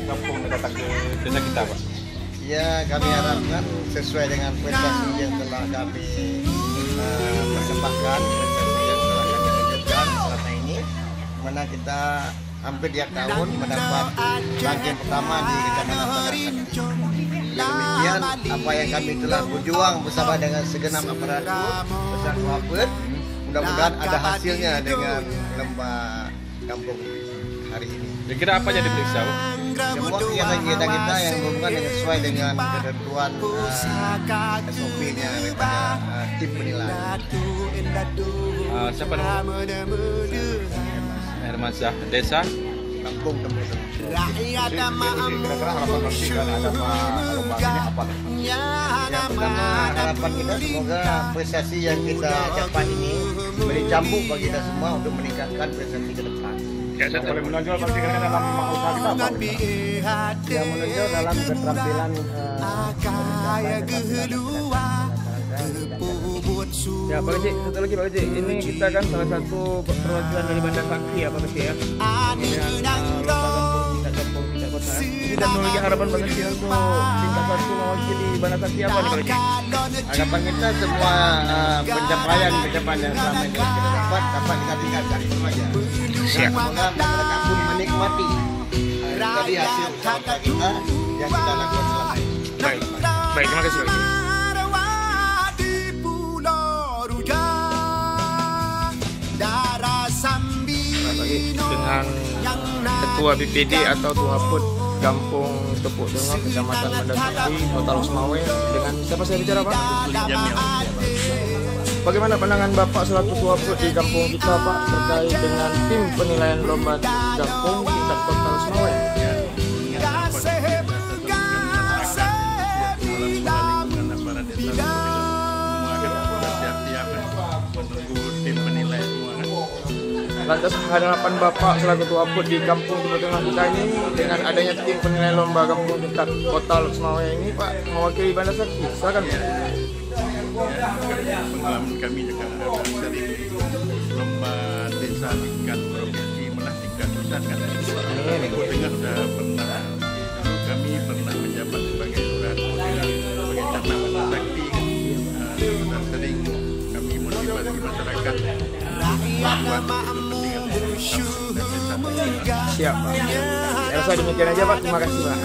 Kampung datang ke desa kita, Pak. Ya, kami harapkan sesuai dengan prestasi yang telah kami persembahkan, prestasi yang telah kami tunjukkan selama ini, mana kita hampir tiap tahun mendapat ranking pertama di Kecamatan Banasak. Demikian apa yang kami telah berjuang bersama dengan segenap aparatur besar Wapet, mudah-mudahan ada hasilnya dengan lomba kampung hari ini. Kira-kira apa yang diperiksa, Pak? Semua kegiatan-kegiatan kita yang berhubungan dengan sesuai dengan ketentuan SOP-nya daripada tim penilai. Siapa namanya? Hermansyah, desa Kampung Tembus. kira-kira harapan nanti kan ada lomba ini apa? Yang pertama harapan kita semoga prestasi yang kita capai ini beri cambuk bagi kita semua untuk meningkatkan prestasi ke depan. Yang paling menonjol pasti kan dalam usaha kita apa? Yang menonjol dalam keterampilan Ya Pak Kecik, satu lagi Pak Kecik, ini kita kan salah satu perwakilan dari Bandar Sakti ya Pak Kecik ya. Kita memiliki harapan Pak Kecik untuk tingkat satu mewakili Bandar Sakti apa nih Pak Kecik? Harapan kita semua pencapaian yang selama ini kita dapat kita tingkatkan itu saja. Siap. Semoga masyarakat pun menikmati dari hasil usaha kita yang kita lakukan selama ini. Baik, terima kasih Pak Kecik. Dengan Ketua BPD atau Tuhaput Kampung Tepuk Tengah Kecamatan Bandar Sakti Kota Losmawe, dengan siapa saya bicara Pak? Bagaimana pandangan Bapak selaku Tuhaput di kampung kita Pak terkait dengan tim penilaian lomba kampung tingkat Kota Losmawe? Lantas harapan Bapak selaku Tuhaput di kampung Tepuk Tengah kita ini dengan adanya tim penilaian lomba kampung tingkat Kota Losmawe ini Pak mewakili Bandar Sakti, silakan Pak. Pengalaman kami juga ada sering lomba desa tingkat provinsi menang tingkat pusat kan. Tepuk Tengah sudah pernah, kami pernah menjabat sebagai lurah sebagai camat Bandar Sakti kan. Sudah sering kami motivasi masyarakat membuat kepentingan kampung dan desa. Siap Pak. Saya rasa demikian aja Pak, terima kasih Pak.